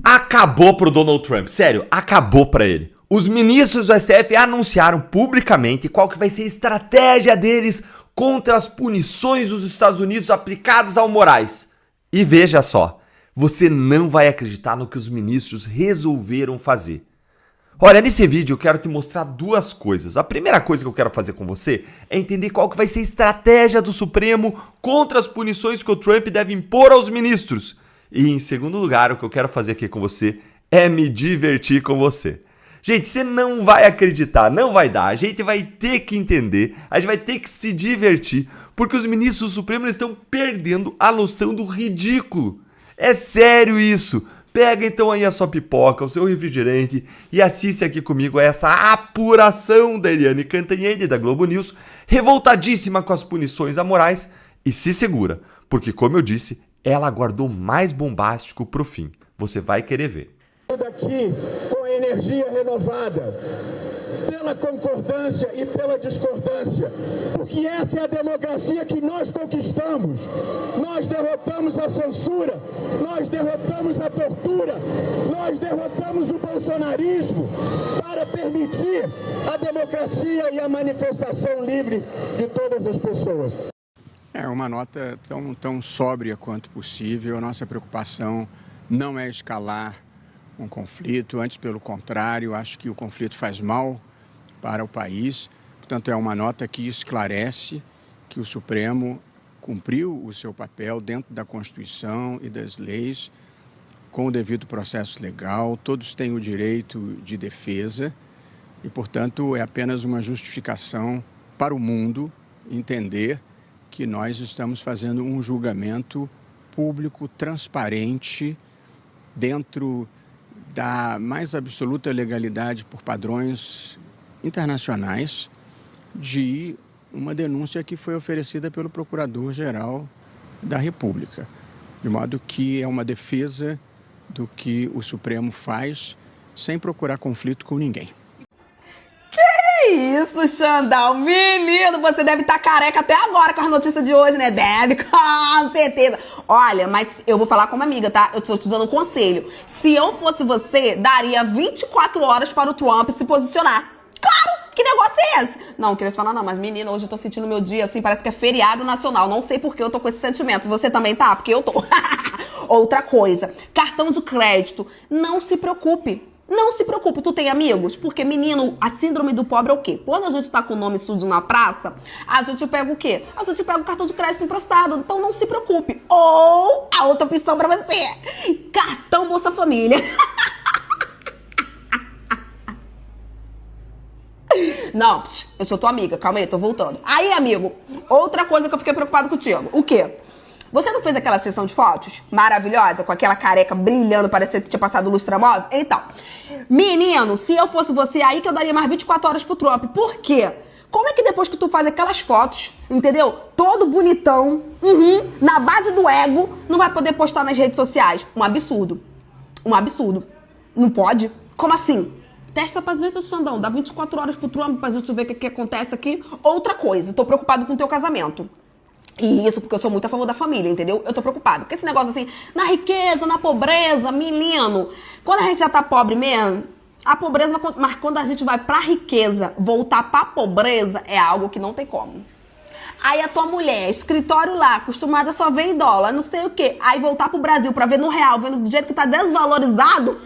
Acabou pro Donald Trump, sério, acabou pra ele. Os ministros do STF anunciaram publicamente qual que vai ser a estratégia deles contra as punições dos Estados Unidos aplicadas ao Moraes. E veja só, você não vai acreditar no que os ministros resolveram fazer. Olha, nesse vídeo eu quero te mostrar duas coisas. A primeira coisa que eu quero fazer com você é entender qual que vai ser a estratégia do Supremo contra as punições que o Trump deve impor aos ministros. E em segundo lugar, o que eu quero fazer aqui com você é me divertir com você. Gente, você não vai acreditar, não vai dar. A gente vai ter que entender, a gente vai ter que se divertir, porque os ministros do Supremo estão perdendo a noção do ridículo. É sério isso. Pega então aí a sua pipoca, o seu refrigerante e assiste aqui comigo a essa apuração da Eliane Cantanhede da Globo News, revoltadíssima com as punições a Moraes, e se segura, porque como eu disse, ela guardou mais bombástico pro fim. Você vai querer ver. Daqui com energia renovada, pela concordância e pela discordância, porque essa é a democracia que nós conquistamos. Nós derrotamos a censura, nós derrotamos a tortura, nós derrotamos o bolsonarismo para permitir a democracia e a manifestação livre de todas as pessoas. É uma nota tão sóbria quanto possível. A nossa preocupação não é escalar um conflito, antes pelo contrário, acho que o conflito faz mal para o país. Portanto, é uma nota que esclarece que o Supremo cumpriu o seu papel dentro da Constituição e das leis, com o devido processo legal. Todos têm o direito de defesa e, portanto, é apenas uma justificação para o mundo entender que nós estamos fazendo um julgamento público, transparente, dentro da mais absoluta legalidade por padrões internacionais, de uma denúncia que foi oferecida pelo Procurador-Geral da República. De modo que é uma defesa do que o Supremo faz sem procurar conflito com ninguém. Que isso, Xandão? Menino, você deve estar careca até agora com as notícias de hoje, né? Deve, com certeza. Olha, mas eu vou falar como amiga, tá? Eu tô te dando um conselho. Se eu fosse você, daria 24 horas para o Trump se posicionar. Claro! Que negócio é esse? Não queria te falar não, mas menina, hoje eu tô sentindo meu dia assim, parece que é feriado nacional. Não sei por que eu tô com esse sentimento. Você também tá? Porque eu tô. Outra coisa, cartão de crédito. Não se preocupe. Não se preocupe, tu tem amigos? Porque, menino, a síndrome do pobre é o quê? Quando a gente tá com o nome sujo na praça, a gente pega o quê? A gente pega o cartão de crédito emprestado. Então não se preocupe. Ou a outra opção pra você, cartão Bolsa Família. Não, eu sou tua amiga, calma aí, tô voltando. Aí, amigo, outra coisa que eu fiquei preocupado contigo. O quê? Você não fez aquela sessão de fotos maravilhosa, com aquela careca brilhando, parecia que tinha passado lustramóvel? Então, menino, se eu fosse você, aí que eu daria mais 24 horas pro Trump. Por quê? Como é que depois que tu faz aquelas fotos, entendeu? Todo bonitão, na base do ego, não vai poder postar nas redes sociais? Um absurdo. Um absurdo. Não pode? Como assim? Testa pra gente, Xandão. Dá 24 horas pro Trump pra gente ver o que acontece aqui. Outra coisa, tô preocupado com o teu casamento. E isso porque eu sou muito a favor da família, entendeu? Eu tô preocupado. Porque esse negócio assim, na riqueza, na pobreza, menino, quando a gente já tá pobre mesmo, a pobreza, mas quando a gente vai pra riqueza, voltar pra pobreza, é algo que não tem como. Aí a tua mulher, escritório lá, acostumada só ver em dólar, não sei o quê. Aí voltar pro Brasil pra ver no real, vendo do jeito que tá desvalorizado.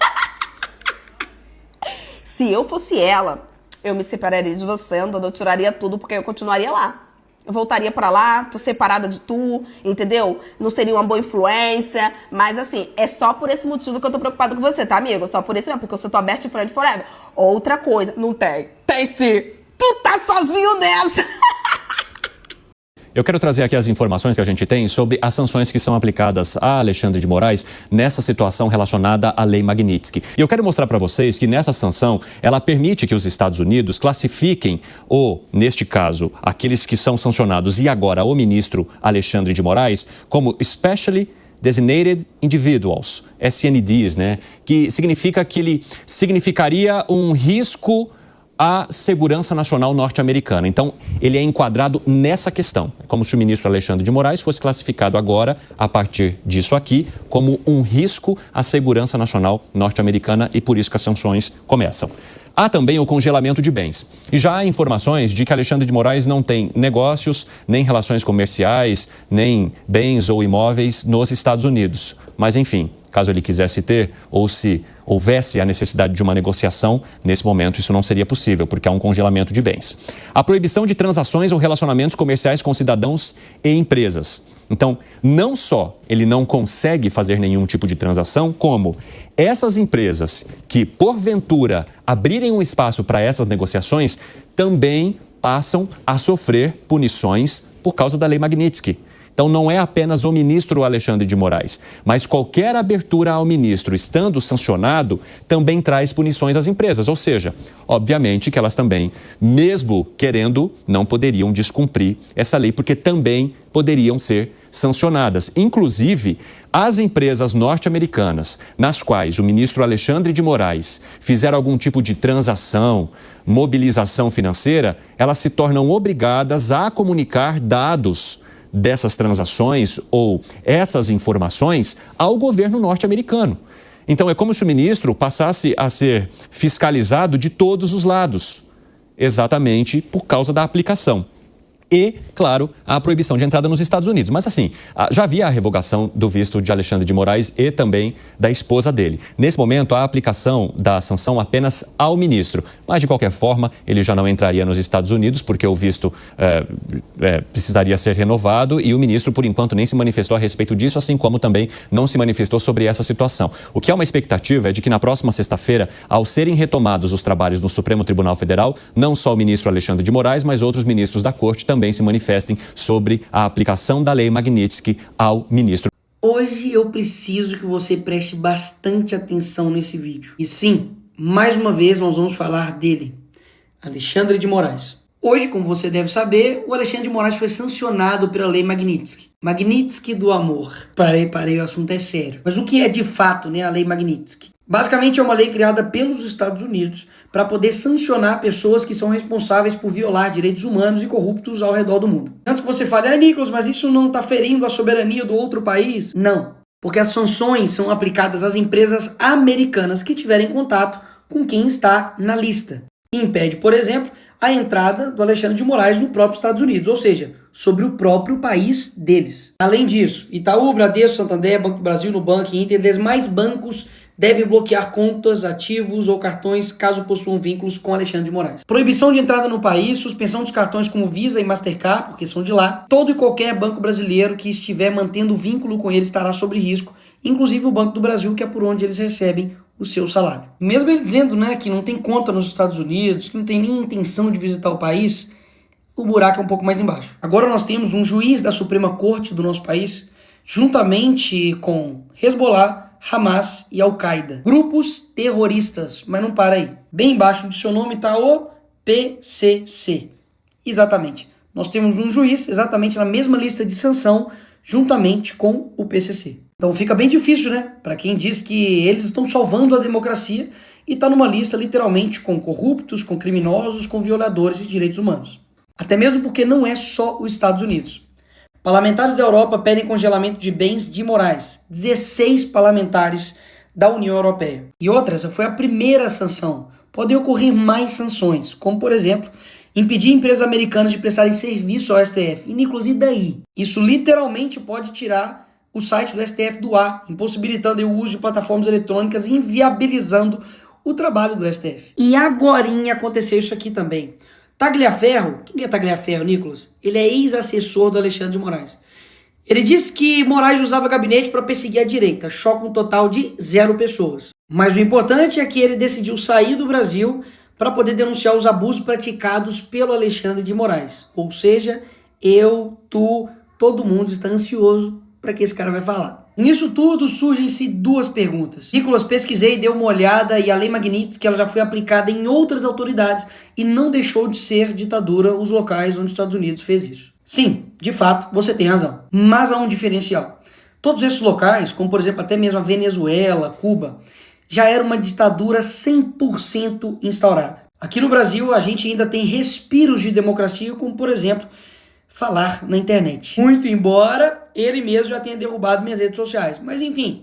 Se eu fosse ela, eu me separaria de você, andando, eu tiraria tudo, porque eu continuaria lá. Eu voltaria pra lá, tô separada de tu, entendeu? Não seria uma boa influência, mas assim, é só por esse motivo que eu tô preocupada com você, tá, amigo? Só por isso mesmo, porque eu sou tua best friend forever. Outra coisa, não tem. Tem sim. Tu tá sozinho nessa. Eu quero trazer aqui as informações que a gente tem sobre as sanções que são aplicadas a Alexandre de Moraes nessa situação relacionada à Lei Magnitsky. E eu quero mostrar para vocês que nessa sanção, ela permite que os Estados Unidos classifiquem, neste caso, aqueles que são sancionados e agora o ministro Alexandre de Moraes, como Specially Designated Individuals, SNDs, né? Que significa que ele significaria um risco à segurança nacional norte-americana. Então, ele é enquadrado nessa questão, como se o ministro Alexandre de Moraes fosse classificado agora, a partir disso aqui, como um risco à segurança nacional norte-americana e por isso que as sanções começam. Há também o congelamento de bens. E já há informações de que Alexandre de Moraes não tem negócios, nem relações comerciais, nem bens ou imóveis nos Estados Unidos. Mas, enfim, caso ele quisesse ter, ou se houvesse a necessidade de uma negociação, nesse momento isso não seria possível, porque há um congelamento de bens. A proibição de transações ou relacionamentos comerciais com cidadãos e empresas. Então, não só ele não consegue fazer nenhum tipo de transação, como essas empresas que, porventura, abrirem um espaço para essas negociações, também passam a sofrer punições por causa da Lei Magnitsky. Então, não é apenas o ministro Alexandre de Moraes, mas qualquer abertura ao ministro estando sancionado também traz punições às empresas. Ou seja, obviamente que elas também, mesmo querendo, não poderiam descumprir essa lei, porque também poderiam ser sancionadas. Inclusive, as empresas norte-americanas, nas quais o ministro Alexandre de Moraes fizer algum tipo de transação, mobilização financeira, elas se tornam obrigadas a comunicar dados dessas transações ou essas informações ao governo norte-americano. Então, é como se o ministro passasse a ser fiscalizado de todos os lados, exatamente por causa da aplicação. E, claro, a proibição de entrada nos Estados Unidos. Mas, assim, já havia a revogação do visto de Alexandre de Moraes e também da esposa dele. Nesse momento, a aplicação da sanção apenas ao ministro. Mas, de qualquer forma, ele já não entraria nos Estados Unidos, porque o visto precisaria ser renovado e o ministro, por enquanto, nem se manifestou a respeito disso, assim como também não se manifestou sobre essa situação. O que é uma expectativa é de que na próxima sexta-feira, ao serem retomados os trabalhos no Supremo Tribunal Federal, não só o ministro Alexandre de Moraes, mas outros ministros da Corte também se manifestem sobre a aplicação da Lei Magnitsky ao ministro. Hoje eu preciso que você preste bastante atenção nesse vídeo. E sim, mais uma vez nós vamos falar dele, Alexandre de Moraes. Hoje, como você deve saber, o Alexandre de Moraes foi sancionado pela Lei Magnitsky. Magnitsky do amor. Parei, o assunto é sério. Mas o que é de fato, a Lei Magnitsky? Basicamente é uma lei criada pelos Estados Unidos para poder sancionar pessoas que são responsáveis por violar direitos humanos e corruptos ao redor do mundo. Antes que você fale, Nicolas, mas isso não está ferindo a soberania do outro país? Não, porque as sanções são aplicadas às empresas americanas que tiverem contato com quem está na lista. E impede, por exemplo, a entrada do Alexandre de Moraes no próprio Estados Unidos, ou seja, sobre o próprio país deles. Além disso, Itaú, Bradesco, Santander, Banco do Brasil, Nubank e Inter, demais bancos devem bloquear contas, ativos ou cartões caso possuam vínculos com Alexandre de Moraes. Proibição de entrada no país, suspensão dos cartões como Visa e Mastercard, porque são de lá. Todo e qualquer banco brasileiro que estiver mantendo vínculo com ele estará sob risco, inclusive o Banco do Brasil, que é por onde eles recebem o seu salário. Mesmo ele dizendo que não tem conta nos Estados Unidos, que não tem nem intenção de visitar o país, o buraco é um pouco mais embaixo. Agora nós temos um juiz da Suprema Corte do nosso país, juntamente com Hezbollah, Hamas e Al-Qaeda. Grupos terroristas, mas não para aí. Bem embaixo do seu nome está o PCC. Exatamente. Nós temos um juiz exatamente na mesma lista de sanção, juntamente com o PCC. Então fica bem difícil, para quem diz que eles estão salvando a democracia e está numa lista literalmente com corruptos, com criminosos, com violadores de direitos humanos. Até mesmo porque não é só os Estados Unidos. Parlamentares da Europa pedem congelamento de bens de Moraes. 16 parlamentares da União Europeia. E outra, essa foi a primeira sanção. Podem ocorrer mais sanções, como, por exemplo, impedir empresas americanas de prestarem serviço ao STF. E, Nicolas, e daí? Isso literalmente pode tirar o site do STF do ar, impossibilitando o uso de plataformas eletrônicas e inviabilizando o trabalho do STF. E agorinha aconteceu isso aqui também. Tagliaferro, quem é Tagliaferro, Nicolas? Ele é ex-assessor do Alexandre de Moraes. Ele disse que Moraes usava gabinete para perseguir a direita, choca um total de 0 pessoas. Mas o importante é que ele decidiu sair do Brasil para poder denunciar os abusos praticados pelo Alexandre de Moraes. Ou seja, todo mundo está ansioso para que esse cara vai falar. Nisso tudo surgem-se 2 perguntas. Nicolas, pesquisei, dei uma olhada e a Lei Magnitsky ela já foi aplicada em outras autoridades e não deixou de ser ditadura os locais onde os Estados Unidos fez isso. Sim, de fato, você tem razão. Mas há um diferencial. Todos esses locais, como por exemplo até mesmo a Venezuela, Cuba, já era uma ditadura 100% instaurada. Aqui no Brasil, a gente ainda tem respiros de democracia, como, por exemplo, falar na internet. Muito embora ele mesmo já tenha derrubado minhas redes sociais. Mas, enfim,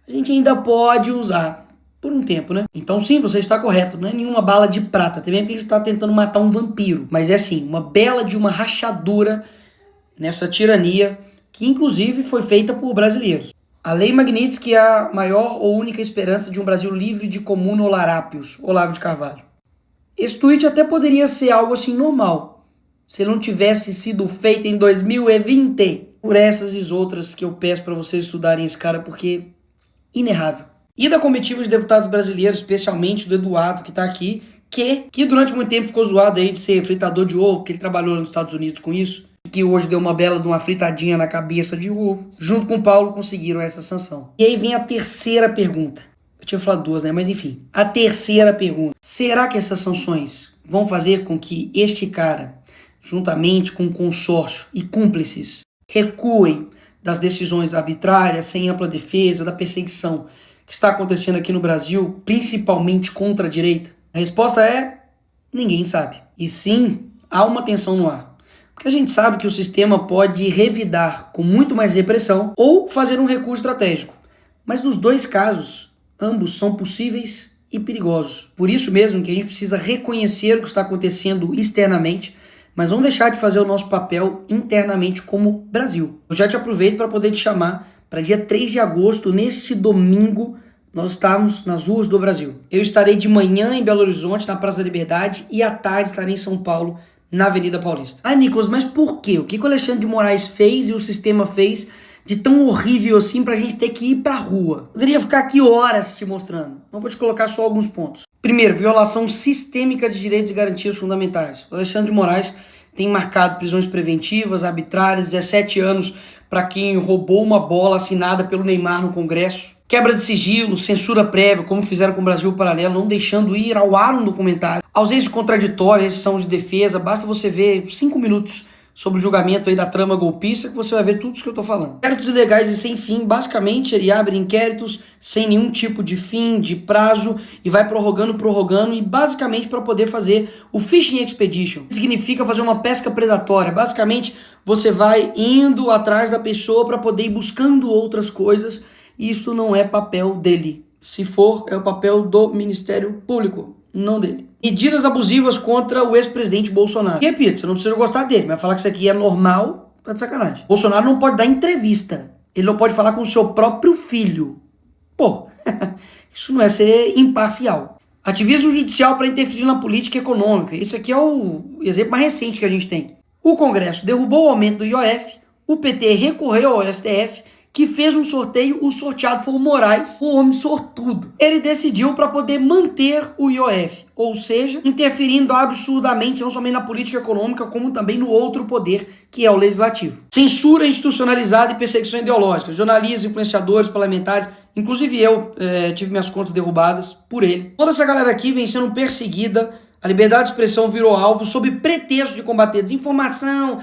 a gente ainda pode usar por um tempo, né? Então, sim, você está correto. Não é nenhuma bala de prata. Também porque a gente está tentando matar um vampiro. Mas é, sim, uma bela de uma rachadura nessa tirania que, inclusive, foi feita por brasileiros. A Lei Magnitsky é a maior ou única esperança de um Brasil livre de comuna ou larápios, Olavo de Carvalho. Esse tweet até poderia ser algo assim normal, se não tivesse sido feito em 2020. Por essas e outras que eu peço para vocês estudarem esse cara, porque inerrável. E da comitiva de deputados brasileiros, especialmente do Eduardo, que tá aqui, que durante muito tempo ficou zoado aí de ser fritador de ovo, que ele trabalhou nos Estados Unidos com isso, que hoje deu uma bela de uma fritadinha na cabeça de ovo. Junto com o Paulo conseguiram essa sanção. E aí vem a terceira pergunta. Eu tinha falado duas, né? Mas enfim. A terceira pergunta. Será que essas sanções vão fazer com que este cara, juntamente com o consórcio e cúmplices, recuem das decisões arbitrárias, sem ampla defesa, da perseguição que está acontecendo aqui no Brasil, principalmente contra a direita? A resposta é: ninguém sabe. E sim, há uma tensão no ar. Porque a gente sabe que o sistema pode revidar com muito mais repressão ou fazer um recurso estratégico. Mas nos dois casos, ambos são possíveis e perigosos. Por isso mesmo que a gente precisa reconhecer o que está acontecendo externamente, mas não deixar de fazer o nosso papel internamente como Brasil. Eu já te aproveito para poder te chamar para dia 3 de agosto, neste domingo, nós estamos nas ruas do Brasil. Eu estarei de manhã em Belo Horizonte, na Praça da Liberdade, e à tarde estarei em São Paulo, na Avenida Paulista. Ah, Nicolas, mas por quê? O que o Alexandre de Moraes fez e o sistema fez de tão horrível assim pra gente ter que ir pra rua? Poderia ficar aqui horas te mostrando, mas vou te colocar só alguns pontos. Primeiro, violação sistêmica de direitos e garantias fundamentais. O Alexandre de Moraes tem marcado prisões preventivas, arbitrárias, 17 anos para quem roubou uma bola assinada pelo Neymar no Congresso. Quebra de sigilo, censura prévia, como fizeram com o Brasil Paralelo, não deixando ir ao ar um documentário. Ausência contraditória, restrição de defesa, basta você ver 5 minutos sobre o julgamento aí da trama golpista que você vai ver tudo isso que eu tô falando. Inquéritos ilegais e sem fim, basicamente ele abre inquéritos sem nenhum tipo de fim, de prazo, e vai prorrogando, e basicamente para poder fazer o Fishing Expedition. Significa fazer uma pesca predatória. Basicamente você vai indo atrás da pessoa para poder ir buscando outras coisas, e isso não é papel dele. Se for, é o papel do Ministério Público, não dele. Medidas abusivas contra o ex-presidente Bolsonaro. E repito, você não precisa gostar dele, mas falar que isso aqui é normal, tá de sacanagem. Bolsonaro não pode dar entrevista. Ele não pode falar com o seu próprio filho. Pô, isso não é ser imparcial. Ativismo judicial para interferir na política econômica. Isso aqui é o exemplo mais recente que a gente tem. O Congresso derrubou o aumento do IOF, o PT recorreu ao STF, que fez um sorteio, o sorteado foi o Moraes, o homem sortudo. Ele decidiu para poder manter o IOF, ou seja, interferindo absurdamente não somente na política econômica, como também no outro poder, que é o legislativo. Censura institucionalizada e perseguição ideológica. Jornalistas, influenciadores, parlamentares, inclusive eu tive minhas contas derrubadas por ele. Toda essa galera aqui vem sendo perseguida, a liberdade de expressão virou alvo sob pretexto de combater desinformação,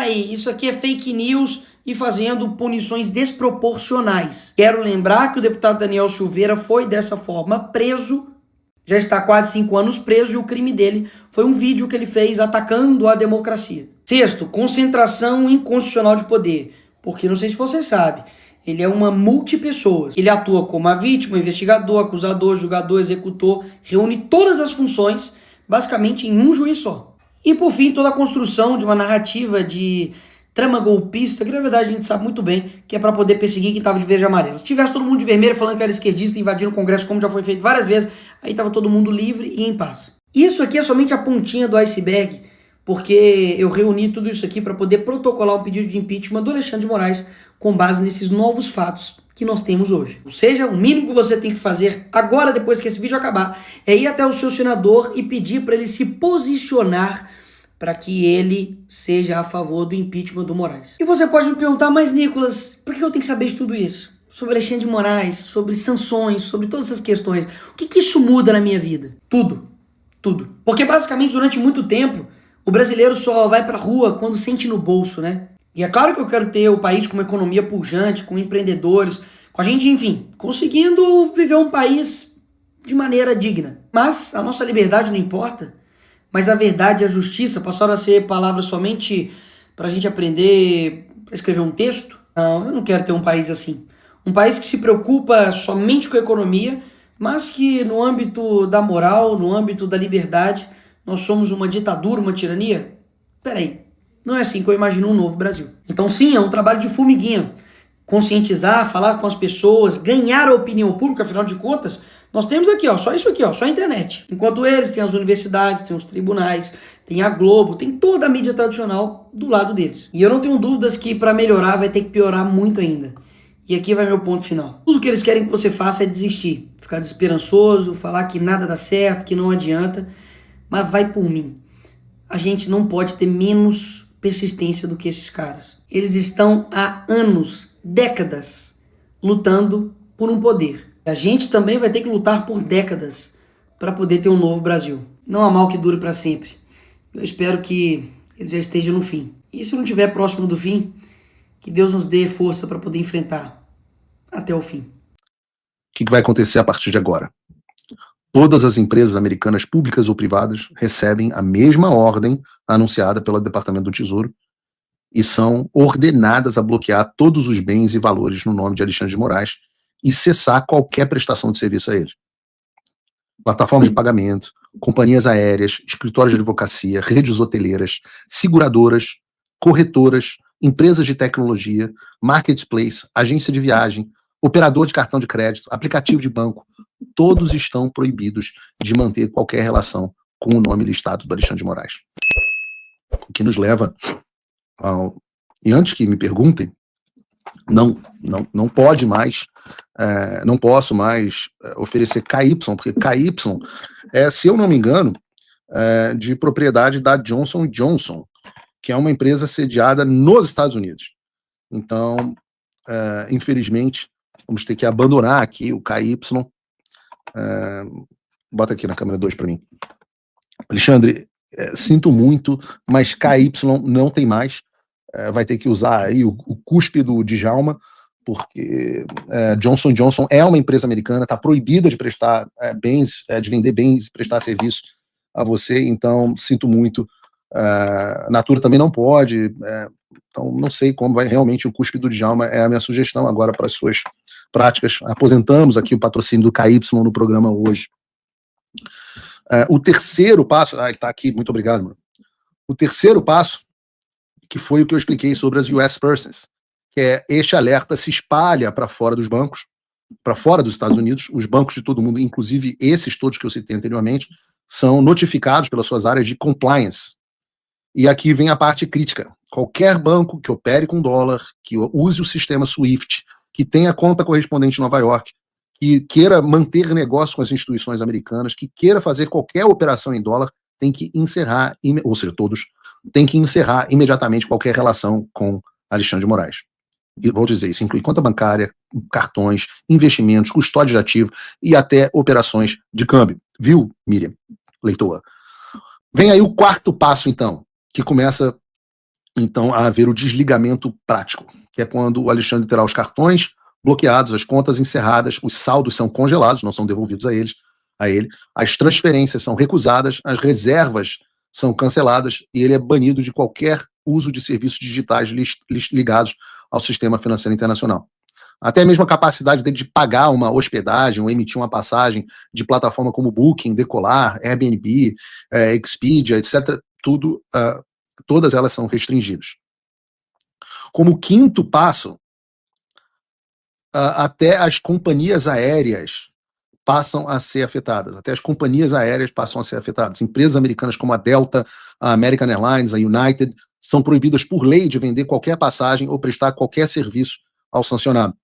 isso aqui é fake news, e fazendo punições desproporcionais. Quero lembrar que o deputado Daniel Silveira foi dessa forma preso, já está há quase 5 anos preso, e o crime dele foi um vídeo que ele fez atacando a democracia. Sexto, concentração inconstitucional de poder, porque não sei se você sabe, ele é uma multipessoas. Ele atua como a vítima, investigador, acusador, julgador, executor, reúne todas as funções basicamente em um juiz só. E por fim, toda a construção de uma narrativa de trama golpista, que na verdade a gente sabe muito bem que é para poder perseguir quem estava de verde e amarelo. Se tivesse todo mundo de vermelho falando que era esquerdista, invadindo o Congresso, como já foi feito várias vezes, aí estava todo mundo livre e em paz. Isso aqui é somente a pontinha do iceberg, porque eu reuni tudo isso aqui para poder protocolar um pedido de impeachment do Alexandre de Moraes com base nesses novos fatos que nós temos hoje. Ou seja, o mínimo que você tem que fazer agora, depois que esse vídeo acabar, é ir até o seu senador e pedir para ele se posicionar para que ele seja a favor do impeachment do Moraes. E você pode me perguntar, mas Nicolas, por que eu tenho que saber de tudo isso? Sobre Alexandre de Moraes, sobre sanções, sobre todas essas questões. O que isso muda na minha vida? Tudo. Tudo. Porque basicamente durante muito tempo, o brasileiro só vai pra rua quando sente no bolso, né? E é claro que eu quero ter o país com uma economia pujante, com empreendedores, com a gente, enfim, conseguindo viver um país de maneira digna. Mas a nossa liberdade não importa, mas a verdade e a justiça passaram a ser palavras somente para a gente aprender a escrever um texto. Não, eu não quero ter um país assim. Um país que se preocupa somente com a economia, mas que no âmbito da moral, no âmbito da liberdade, nós somos uma ditadura, uma tirania? Peraí, não é assim que eu imagino um novo Brasil. Então sim, é um trabalho de formiguinha. Conscientizar, falar com as pessoas, ganhar a opinião pública, afinal de contas, nós temos aqui, ó, só isso aqui, ó, só a internet. Enquanto eles têm as universidades, têm os tribunais, tem a Globo, tem toda a mídia tradicional do lado deles. E eu não tenho dúvidas que para melhorar vai ter que piorar muito ainda. E aqui vai meu ponto final. Tudo que eles querem que você faça é desistir, ficar desesperançoso, falar que nada dá certo, que não adianta, mas vai por mim. A gente não pode ter menos persistência do que esses caras. Eles estão há anos, décadas, lutando por um poder. A gente também vai ter que lutar por décadas para poder ter um novo Brasil. Não há mal que dure para sempre. Eu espero que ele já esteja no fim. E se não estiver próximo do fim, que Deus nos dê força para poder enfrentar até o fim. O que vai acontecer a partir de agora? Todas as empresas americanas, públicas ou privadas, recebem a mesma ordem anunciada pelo Departamento do Tesouro e são ordenadas a bloquear todos os bens e valores no nome de Alexandre de Moraes e cessar qualquer prestação de serviço a ele. Plataformas de pagamento, companhias aéreas, escritórios de advocacia, redes hoteleiras, seguradoras, corretoras, empresas de tecnologia, marketplace, agência de viagem, operador de cartão de crédito, aplicativo de banco, todos estão proibidos de manter qualquer relação com o nome listado do Alexandre de Moraes. O que nos leva ao... E antes que me perguntem, não pode mais, não posso mais oferecer KY, porque KY é, se eu não me engano, de propriedade da Johnson & Johnson, que é uma empresa sediada nos Estados Unidos. Então, infelizmente, vamos ter que abandonar aqui o KY. Bota aqui na câmera 2 para mim. Alexandre, sinto muito, mas KY não tem mais. Vai ter que usar aí o cuspe do Djalma, porque Johnson & Johnson é uma empresa americana, está proibida de prestar bens, de vender bens, prestar serviços a você, então sinto muito. Natura também não pode, então não sei como vai realmente o cuspe do Djalma, é a minha sugestão agora para as suas práticas. Aposentamos aqui o patrocínio do KY no programa hoje. O terceiro passo, ele está aqui, muito obrigado, mano. O terceiro passo, que foi o que eu expliquei sobre as US Persons, que é este alerta se espalha para fora dos bancos, para fora dos Estados Unidos, os bancos de todo mundo, inclusive esses todos que eu citei anteriormente, são notificados pelas suas áreas de compliance. E aqui vem a parte crítica. Qualquer banco que opere com dólar, que use o sistema SWIFT, que tenha conta correspondente em Nova York, que queira manter negócio com as instituições americanas, que queira fazer qualquer operação em dólar, tem que encerrar, ou seja, todos, tem que encerrar imediatamente qualquer relação com Alexandre de Moraes. E vou dizer, isso inclui conta bancária, cartões, investimentos, custódia de ativo e até operações de câmbio. Viu, Miriam, leitora? Vem aí o quarto passo, então, que começa, então, a haver o desligamento prático, que é quando o Alexandre terá os cartões bloqueados, as contas encerradas, os saldos são congelados, não são devolvidos a ele, as transferências são recusadas, as reservas são canceladas e ele é banido de qualquer uso de serviços digitais ligados ao sistema financeiro internacional. Até mesmo a capacidade dele de pagar uma hospedagem ou emitir uma passagem de plataforma como Booking, Decolar, Airbnb, Expedia, etc., todas elas são restringidas. Como quinto passo, até as companhias aéreas passam a ser afetadas. Até as companhias aéreas passam a ser afetadas. Empresas americanas como a Delta, a American Airlines, a United, são proibidas por lei de vender qualquer passagem ou prestar qualquer serviço ao sancionado.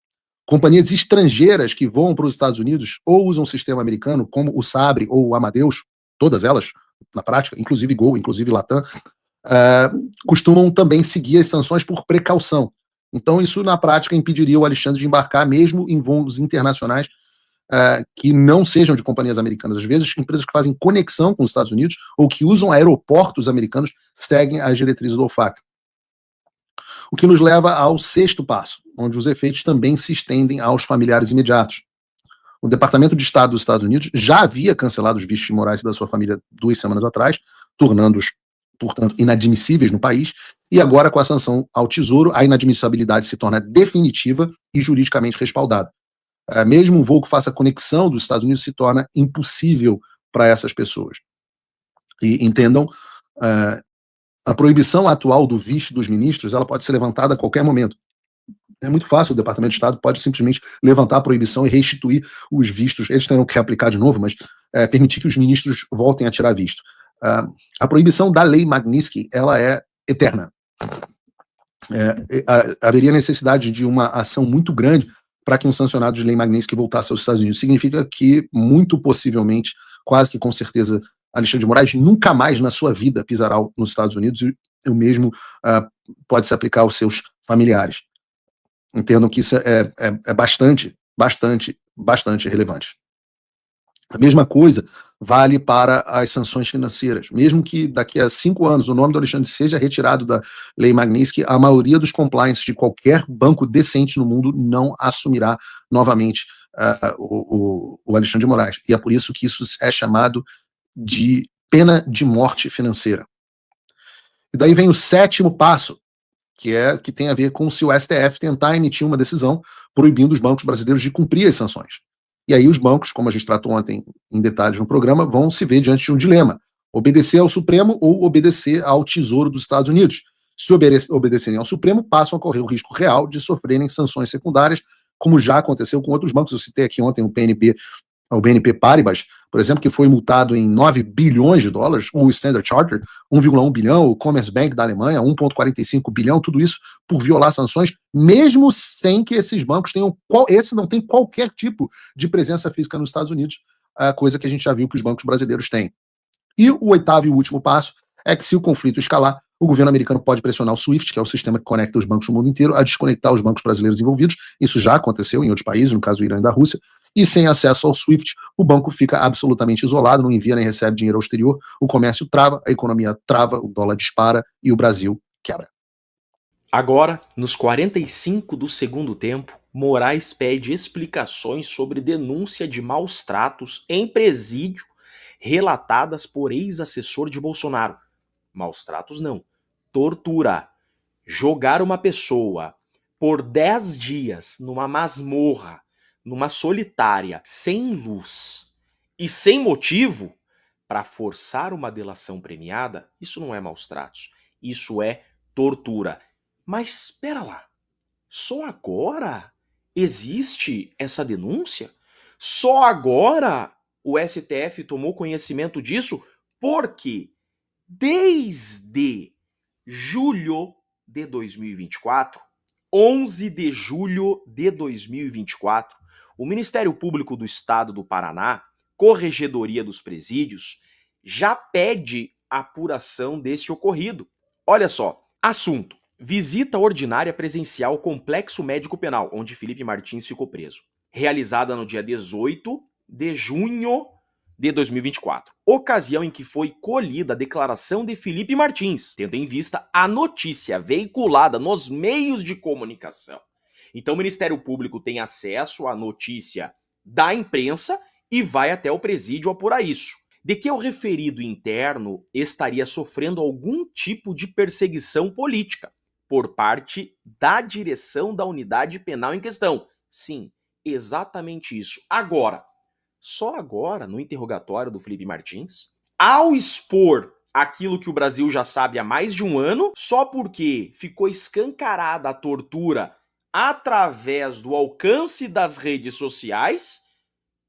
Companhias estrangeiras que voam para os Estados Unidos ou usam o sistema americano, como o Sabre ou o Amadeus, todas elas, na prática, inclusive Gol, inclusive Latam, costumam também seguir as sanções por precaução. Então, isso, na prática, impediria o Alexandre de embarcar, mesmo em voos internacionais que não sejam de companhias americanas. Às vezes, empresas que fazem conexão com os Estados Unidos ou que usam aeroportos americanos seguem as diretrizes do OFAC. O que nos leva ao sexto passo, onde os efeitos também se estendem aos familiares imediatos. O Departamento de Estado dos Estados Unidos já havia cancelado os vistos de Moraes e da sua família 2 semanas atrás, tornando-os, portanto, inadmissíveis no país, e agora, com a sanção ao Tesouro, a inadmissibilidade se torna definitiva e juridicamente respaldada. Mesmo um voo que faça conexão dos Estados Unidos se torna impossível para essas pessoas. E entendam, a proibição atual do visto dos ministros, ela pode ser levantada a qualquer momento. É muito fácil, o Departamento de Estado pode simplesmente levantar a proibição e restituir os vistos. Eles terão que reaplicar de novo, mas permitir que os ministros voltem a tirar visto. A proibição da lei Magnitsky, ela é eterna. Haveria necessidade de uma ação muito grande para que um sancionado de lei Magnitsky voltasse aos Estados Unidos. Significa que, muito possivelmente, quase que com certeza, Alexandre de Moraes nunca mais na sua vida pisará nos Estados Unidos, e o mesmo pode se aplicar aos seus familiares. Entendam que isso é bastante relevante. A mesma coisa vale para as sanções financeiras. Mesmo que daqui a 5 anos o nome do Alexandre seja retirado da lei Magnitsky, a maioria dos compliance de qualquer banco decente no mundo não assumirá novamente o Alexandre de Moraes. E é por isso que isso é chamado de pena de morte financeira. E daí vem o 7º passo, que tem a ver com se o STF tentar emitir uma decisão proibindo os bancos brasileiros de cumprir as sanções. E aí os bancos, como a gente tratou ontem em detalhes no programa, vão se ver diante de um dilema: obedecer ao Supremo ou obedecer ao Tesouro dos Estados Unidos. Se obedecerem ao Supremo, passam a correr o risco real de sofrerem sanções secundárias, como já aconteceu com outros bancos. Eu citei aqui ontem o BNP Paribas, por exemplo, que foi multado em 9 bilhões de dólares, o Standard Chartered, 1,1 bilhão, o Commerzbank da Alemanha, 1,45 bilhão, tudo isso por violar sanções, mesmo sem que esses bancos tenham, esse não tem qualquer tipo de presença física nos Estados Unidos, coisa que a gente já viu que os bancos brasileiros têm. E o 8º e último passo é que, se o conflito escalar, o governo americano pode pressionar o SWIFT, que é o sistema que conecta os bancos no mundo inteiro, a desconectar os bancos brasileiros envolvidos. Isso já aconteceu em outros países, no caso do Irã e da Rússia. E sem acesso ao SWIFT, o banco fica absolutamente isolado, não envia nem recebe dinheiro ao exterior, o comércio trava, a economia trava, o dólar dispara e o Brasil quebra. Agora, nos 45 do segundo tempo, Moraes pede explicações sobre denúncia de maus tratos em presídio relatadas por ex-assessor de Bolsonaro. Maus tratos não, tortura. Jogar uma pessoa por 10 dias numa masmorra, numa solitária, sem luz e sem motivo, para forçar uma delação premiada, isso não é maus tratos, isso é tortura. Mas espera lá, só agora existe essa denúncia? Só agora o STF tomou conhecimento disso? Porque desde julho de 2024, 11 de julho de 2024, o Ministério Público do Estado do Paraná, Corregedoria dos Presídios, já pede apuração desse ocorrido. Olha só, assunto: visita ordinária presencial ao Complexo Médico Penal, onde Felipe Martins ficou preso, realizada no dia 18 de junho de 2024, ocasião em que foi colhida a declaração de Felipe Martins, tendo em vista a notícia veiculada nos meios de comunicação. Então o Ministério Público tem acesso à notícia da imprensa e vai até o presídio apurar isso. De que o referido interno estaria sofrendo algum tipo de perseguição política por parte da direção da unidade penal em questão. Sim, exatamente isso. Agora, só agora, no interrogatório do Felipe Martins, ao expor aquilo que o Brasil já sabe há mais de um ano, só porque ficou escancarada a tortura através do alcance das redes sociais,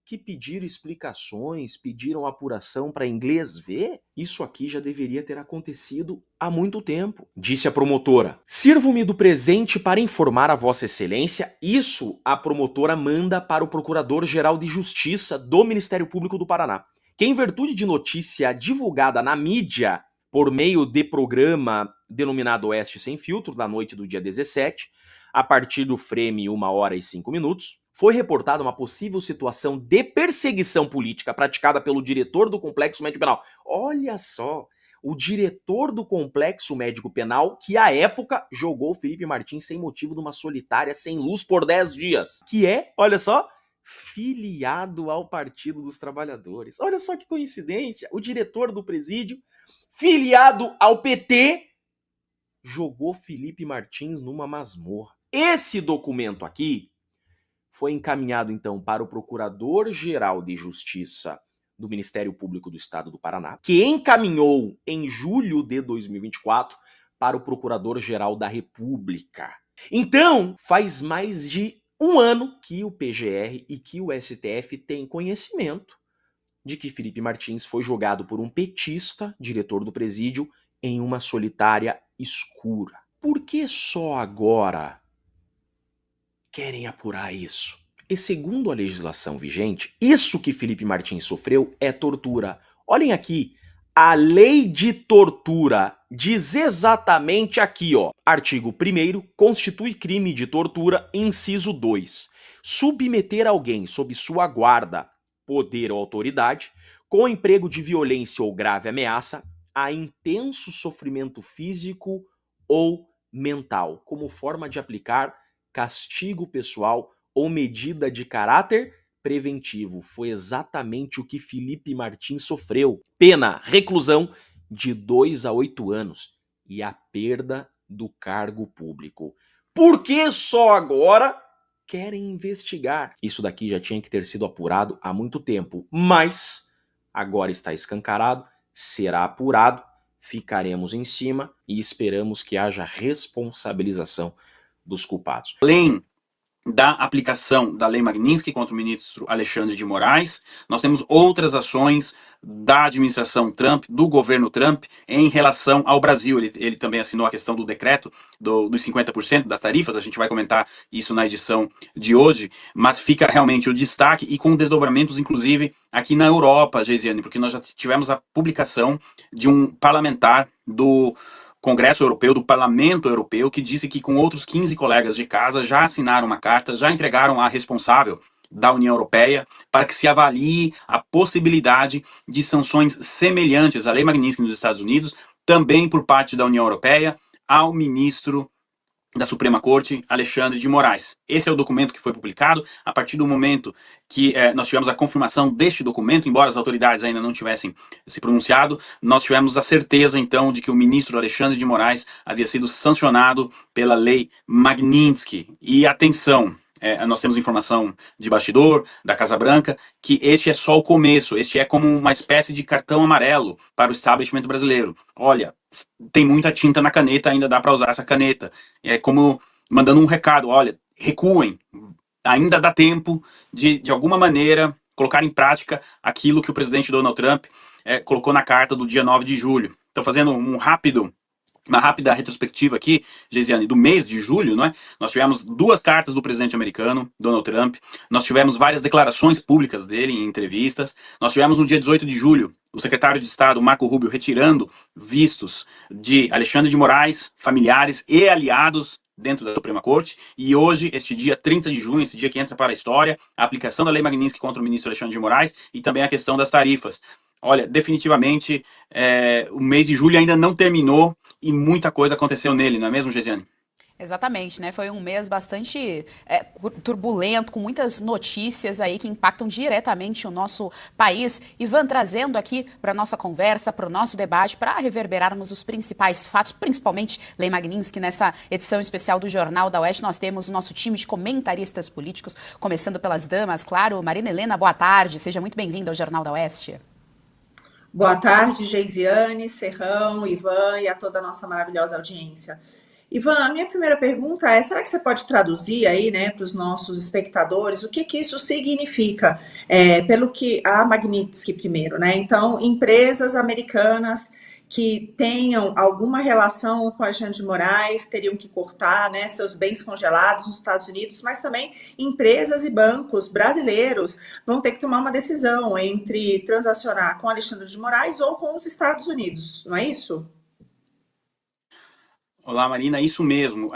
que pediram explicações, pediram apuração para inglês ver? Isso aqui já deveria ter acontecido há muito tempo. Disse a promotora: sirvo-me do presente para informar a Vossa Excelência. Isso a promotora manda para o Procurador-Geral de Justiça do Ministério Público do Paraná, que, em virtude de notícia divulgada na mídia por meio de programa denominado Oeste Sem Filtro, da noite do dia 17, a partir do frame 1h05, foi reportada uma possível situação de perseguição política praticada pelo diretor do Complexo Médico Penal. Olha só, o diretor do Complexo Médico Penal, que à época jogou Felipe Martins sem motivo numa solitária sem luz por 10 dias. Que é, olha só, filiado ao Partido dos Trabalhadores. Olha só que coincidência, o diretor do presídio, filiado ao PT, jogou Felipe Martins numa masmorra. Esse documento aqui foi encaminhado então para o Procurador-Geral de Justiça do Ministério Público do Estado do Paraná, que encaminhou em julho de 2024 para o Procurador-Geral da República. Então, faz mais de um ano que o PGR e que o STF têm conhecimento de que Felipe Martins foi jogado por um petista, diretor do presídio, em uma solitária escura. Por que só agora querem apurar isso? E segundo a legislação vigente, isso que Felipe Martins sofreu é tortura. Olhem aqui, a lei de tortura diz exatamente aqui, ó. Artigo 1º, constitui crime de tortura, inciso 2. Submeter alguém sob sua guarda, poder ou autoridade, com emprego de violência ou grave ameaça, a intenso sofrimento físico ou mental, como forma de aplicar castigo pessoal ou medida de caráter preventivo. Foi exatamente o que Felipe Martins sofreu. Pena, reclusão de 2 a 8 anos e a perda do cargo público. Por que só agora querem investigar? Isso daqui já tinha que ter sido apurado há muito tempo, mas agora está escancarado, será apurado, ficaremos em cima e esperamos que haja responsabilização dos culpados. Além da aplicação da Lei Magnitsky contra o ministro Alexandre de Moraes, nós temos outras ações da administração Trump, do governo Trump, em relação ao Brasil. Ele também assinou a questão do decreto dos 50% das tarifas, a gente vai comentar isso na edição de hoje, mas fica realmente o destaque e com desdobramentos, inclusive, aqui na Europa, Geisiane, porque nós já tivemos a publicação de um parlamentar do Congresso Europeu, do Parlamento Europeu, que disse que com outros 15 colegas de casa já assinaram uma carta, já entregaram à responsável da União Europeia para que se avalie a possibilidade de sanções semelhantes à Lei Magnitsky nos Estados Unidos, também por parte da União Europeia, ao ministro da Suprema Corte, Alexandre de Moraes. Esse é o documento que foi publicado. A partir do momento que nós tivemos a confirmação deste documento, embora as autoridades ainda não tivessem se pronunciado, nós tivemos a certeza, então, de que o ministro Alexandre de Moraes havia sido sancionado pela Lei Magnitsky. E atenção, nós temos informação de bastidor, da Casa Branca, que este é só o começo, este é como uma espécie de cartão amarelo para o establishment brasileiro. Olha, tem muita tinta na caneta, ainda dá para usar essa caneta. É como mandando um recado, olha, recuem, ainda dá tempo de alguma maneira, colocar em prática aquilo que o presidente Donald Trump colocou na carta do dia 9 de julho. Então, fazendo uma rápida retrospectiva aqui, Geisiane, do mês de julho, não é? Nós tivemos 2 cartas do presidente americano, Donald Trump, nós tivemos várias declarações públicas dele em entrevistas, nós tivemos no dia 18 de julho, o secretário de Estado, Marco Rubio, retirando vistos de Alexandre de Moraes, familiares e aliados dentro da Suprema Corte, e hoje, este dia 30 de junho, esse dia que entra para a história, a aplicação da Lei Magnitsky contra o ministro Alexandre de Moraes e também a questão das tarifas. Olha, definitivamente, o mês de julho ainda não terminou e muita coisa aconteceu nele, não é mesmo, Geisiane? Exatamente, né? Foi um mês bastante turbulento, com muitas notícias aí que impactam diretamente o nosso país. Ivan, trazendo aqui para a nossa conversa, para o nosso debate, para reverberarmos os principais fatos, principalmente Lei Magnitsky. Nessa edição especial do Jornal da Oeste, nós temos o nosso time de comentaristas políticos, começando pelas damas, claro. Marina Helena, boa tarde, seja muito bem-vinda ao Jornal da Oeste. Boa tarde, Geisiane, Serrão, Ivan e a toda a nossa maravilhosa audiência. Ivan, a minha primeira pergunta é, será que você pode traduzir aí, né, para os nossos espectadores, o que isso significa? Pelo que a Magnitsky primeiro, né? Então, empresas americanas que tenham alguma relação com Alexandre de Moraes teriam que cortar, né, seus bens congelados nos Estados Unidos, mas também empresas e bancos brasileiros vão ter que tomar uma decisão entre transacionar com Alexandre de Moraes ou com os Estados Unidos, não é isso? Olá, Marina, isso mesmo.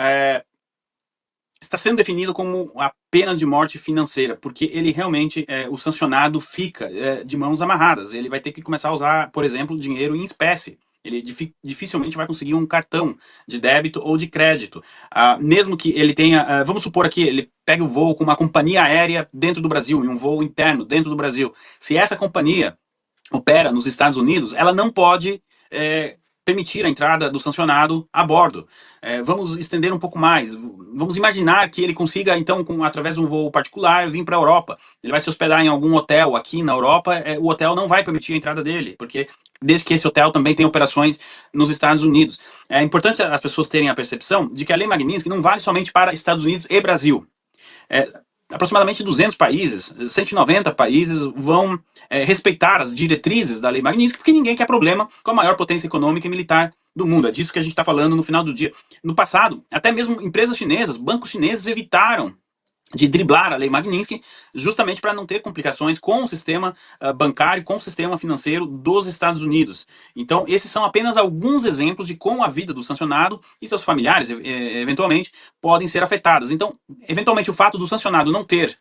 Está sendo definido como a pena de morte financeira, porque ele realmente, o sancionado fica de mãos amarradas. Ele vai ter que começar a usar, por exemplo, dinheiro em espécie Ele dificilmente vai conseguir um cartão de débito ou de crédito. Mesmo que ele tenha, vamos supor aqui, ele pegue o voo com uma companhia aérea dentro do Brasil, em um voo interno dentro do Brasil. Se essa companhia opera nos Estados Unidos, ela não pode permitir a entrada do sancionado a bordo. Vamos estender um pouco mais. Vamos imaginar que ele consiga, então, através de um voo particular, vir para a Europa. Ele vai se hospedar em algum hotel aqui na Europa, o hotel não vai permitir a entrada dele, porque desde que esse hotel também tem operações nos Estados Unidos. É importante as pessoas terem a percepção de que a Lei Magnitsky não vale somente para Estados Unidos e Brasil. Aproximadamente 200 países, 190 países vão respeitar as diretrizes da Lei Magnitsky, porque ninguém quer problema com a maior potência econômica e militar do mundo. É disso que a gente está falando no final do dia. No passado, até mesmo empresas chinesas, bancos chineses evitaram de driblar a Lei Magnitsky, justamente para não ter complicações com o sistema bancário, com o sistema financeiro dos Estados Unidos. Então, esses são apenas alguns exemplos de como a vida do sancionado e seus familiares, eventualmente, podem ser afetadas. Então, eventualmente, o fato do sancionado não ter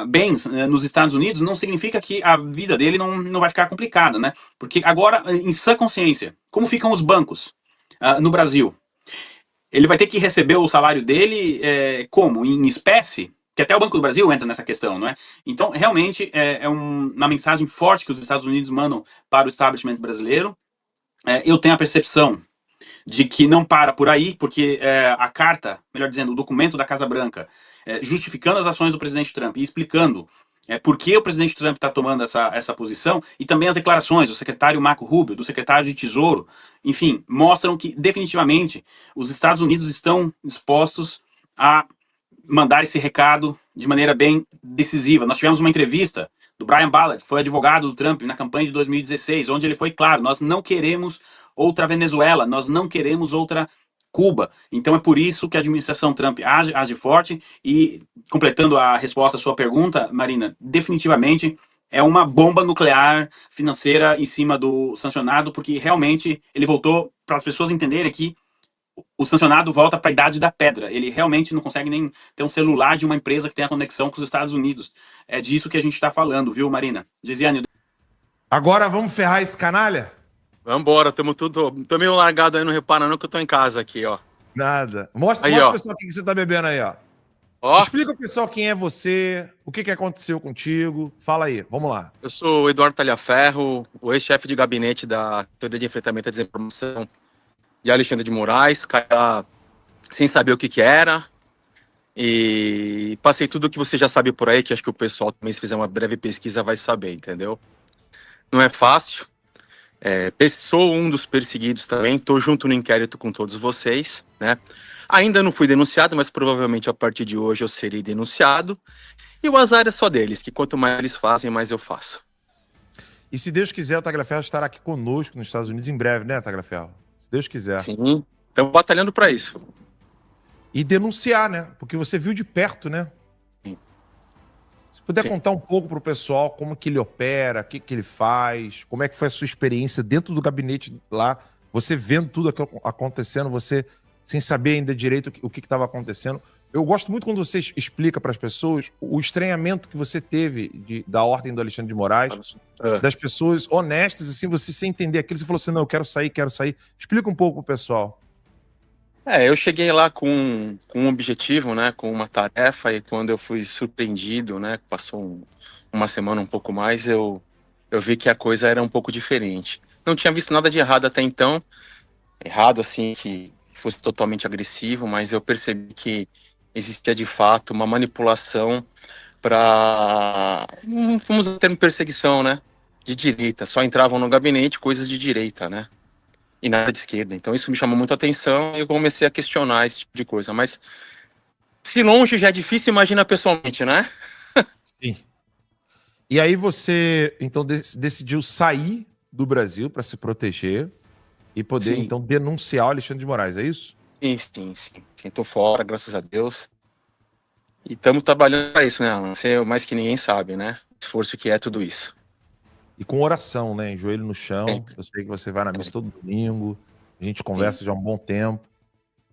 bens nos Estados Unidos não significa que a vida dele não vai ficar complicada, né? Porque agora, em sã consciência, como ficam os bancos no Brasil? Ele vai ter que receber o salário dele como? Em espécie? Que até o Banco do Brasil entra nessa questão, não é? Então, realmente, uma mensagem forte que os Estados Unidos mandam para o establishment brasileiro. Eu tenho a percepção de que não para por aí, porque a carta, melhor dizendo, o documento da Casa Branca, justificando as ações do presidente Trump e explicando por que o presidente Trump está tomando essa posição, e também as declarações do secretário Marco Rubio, do secretário de Tesouro, enfim, mostram que definitivamente os Estados Unidos estão dispostos a mandar esse recado de maneira bem decisiva. Nós tivemos uma entrevista do Brian Ballard, que foi advogado do Trump na campanha de 2016, onde ele foi claro: nós não queremos outra Venezuela, nós não queremos outra Cuba. Então é por isso que a administração Trump age forte. E, completando a resposta à sua pergunta, Marina, definitivamente é uma bomba nuclear financeira em cima do sancionado, porque realmente ele voltou, para as pessoas entenderem que o sancionado volta para a idade da pedra. Ele realmente não consegue nem ter um celular de uma empresa que tenha conexão com os Estados Unidos. É disso que a gente está falando, viu, Marina? Gesiane. Agora vamos ferrar esse canalha? Vambora, tô meio largado aí, não repara não que eu tô em casa aqui, ó. Nada. Mostra aí, pro pessoal o que você tá bebendo aí, ó. Ó. Explica pro pessoal quem é você, o que aconteceu contigo. Fala aí, vamos lá. Eu sou o Eduardo Talhaferro, o ex-chefe de gabinete da Teoria de Enfrentamento à Desinformação de Alexandre de Moraes, cara, sem saber o que era. E passei tudo o que você já sabe por aí, que acho que o pessoal também, se fizer uma breve pesquisa, vai saber, entendeu? Não é fácil. Sou um dos perseguidos também, estou junto no inquérito com todos vocês, né? Ainda não fui denunciado, mas provavelmente a partir de hoje eu serei denunciado. E o azar é só deles, que quanto mais eles fazem, mais eu faço. E se Deus quiser, o Tagliaferro estará aqui conosco nos Estados Unidos em breve, né, Tagliaferro? Se Deus quiser. Sim, estamos batalhando para isso. E denunciar, né? Porque você viu de perto, né? Se puder contar um pouco pro pessoal como que ele opera, o que ele faz, como é que foi a sua experiência dentro do gabinete lá, você vendo tudo acontecendo, você sem saber ainda direito o que estava acontecendo. Eu gosto muito quando você explica para as pessoas o estranhamento que você teve da ordem do Alexandre de Moraes, das pessoas honestas, assim, você sem entender aquilo, você falou assim, não, eu quero sair. Explica um pouco pro pessoal. Eu cheguei lá com um objetivo, né, com uma tarefa, e quando eu fui surpreendido, né, passou uma semana, um pouco mais, eu vi que a coisa era um pouco diferente. Não tinha visto nada de errado até então, errado assim, que fosse totalmente agressivo, mas eu percebi que existia de fato uma manipulação para, vamos ter uma perseguição, né, de direita, só entravam no gabinete coisas de direita, né, e nada de esquerda. Então isso me chamou muito a atenção e eu comecei a questionar esse tipo de coisa. Mas se longe já é difícil, imagina pessoalmente, né? Sim. E aí você, então, decidiu sair do Brasil para se proteger e poder, então, denunciar o Alexandre de Moraes, é isso? Sim. Tô fora, graças a Deus. E estamos trabalhando para isso, né, Alan? Você mais que ninguém sabe, né? O esforço que é tudo isso. E com oração, né? Em joelho no chão. Eu sei que você vai na missa todo domingo. A gente conversa já há um bom tempo.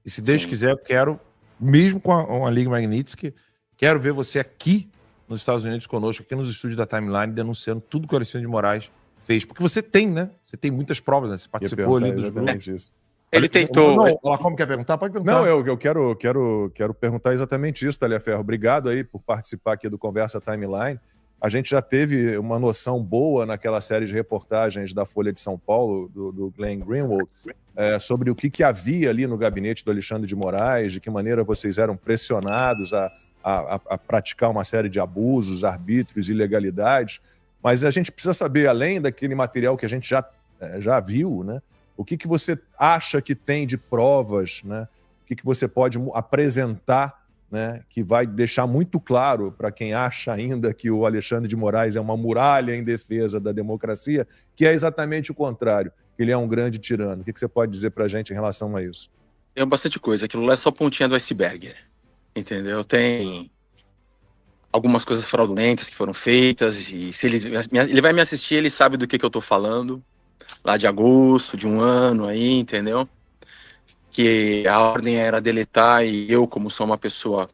E se Deus quiser, eu quero, mesmo com a Liga Magnitsky, quero ver você aqui nos Estados Unidos conosco, aqui nos estúdios da Timeline, denunciando tudo que o Alexandre de Moraes fez? Porque você tem, né? Você tem muitas provas, né? Você participou ali dos grupos. Isso. Ele tentou. Não, o Lacombe quer perguntar? Pode perguntar. Não, eu quero perguntar exatamente isso, Taliaferro. Obrigado aí por participar aqui do Conversa Timeline. A gente já teve uma noção boa naquela série de reportagens da Folha de São Paulo, do Glenn Greenwald, sobre o que havia ali no gabinete do Alexandre de Moraes, de que maneira vocês eram pressionados a praticar uma série de abusos, arbítrios, ilegalidades. Mas a gente precisa saber, além daquele material que a gente já viu, né? O que você acha que tem de provas, né? O que você pode apresentar, né, que vai deixar muito claro para quem acha ainda que o Alexandre de Moraes é uma muralha em defesa da democracia, que é exatamente o contrário, que ele é um grande tirano. O que você pode dizer para a gente em relação a isso? Tem bastante coisa. Aquilo lá é só pontinha do iceberg, entendeu? Tem algumas coisas fraudulentas que foram feitas, e se ele vai me assistir, ele sabe do que eu tô falando, lá de agosto, de um ano aí, entendeu? Que a ordem era deletar, e eu, como sou uma pessoa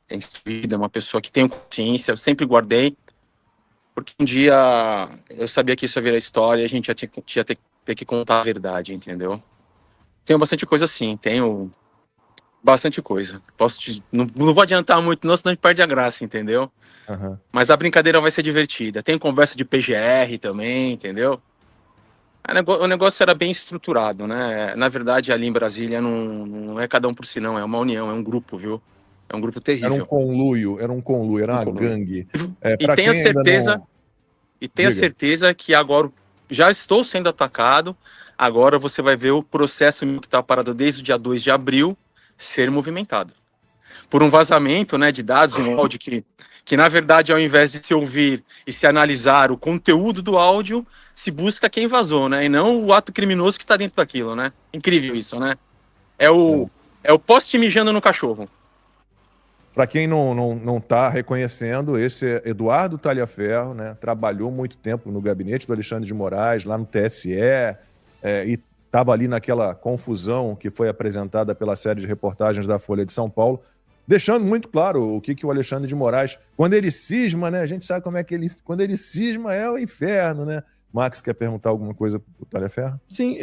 instruída, uma pessoa que tem consciência, eu sempre guardei, porque um dia eu sabia que isso ia virar história e a gente ia ter que contar a verdade, entendeu? Tenho bastante coisa assim, tenho bastante coisa. Não vou adiantar muito não, senão a gente perde a graça, entendeu? Uhum. Mas a brincadeira vai ser divertida. Tem conversa de PGR também, entendeu? O negócio era bem estruturado, né? Na verdade, ali em Brasília não é cada um por si, não. É uma união, é um grupo, viu? É um grupo terrível. Era um conluio, era uma gangue. E tenha certeza que agora já estou sendo atacado. Agora você vai ver o processo que está parado desde o dia 2 de abril ser movimentado. Por um vazamento, né, de dados, um áudio que na verdade, ao invés de se ouvir e se analisar o conteúdo do áudio, se busca quem vazou, né? E não o ato criminoso que está dentro daquilo, né? Incrível isso, né? É o poste mijando no cachorro. Para quem não está reconhecendo, esse é Eduardo Taliaferro, né? Trabalhou muito tempo no gabinete do Alexandre de Moraes, lá no TSE, e estava ali naquela confusão que foi apresentada pela série de reportagens da Folha de São Paulo, deixando muito claro o que o Alexandre de Moraes, quando ele cisma, né? A gente sabe como é que quando ele cisma é o inferno, né? Max, quer perguntar alguma coisa para o Taliaferro? Sim,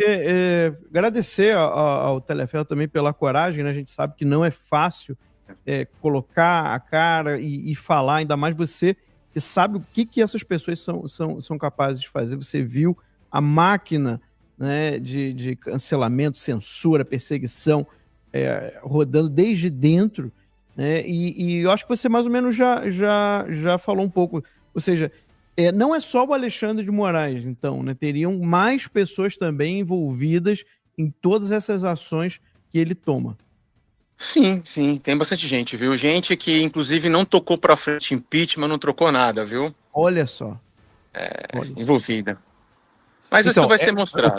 agradecer ao Taliaferro também pela coragem, né? A gente sabe que não é fácil colocar a cara e falar, ainda mais você que sabe o que essas pessoas são capazes de fazer. Você viu a máquina, né, de cancelamento, censura, perseguição rodando desde dentro, né? E eu acho que você mais ou menos já falou um pouco, ou seja, não é só o Alexandre de Moraes, então, né? Teriam mais pessoas também envolvidas em todas essas ações que ele toma. Sim, tem bastante gente, viu? Gente que, inclusive, não tocou pra frente impeachment, não trocou nada, viu? Olha só. Envolvida. Mas então, isso vai ser mostrado.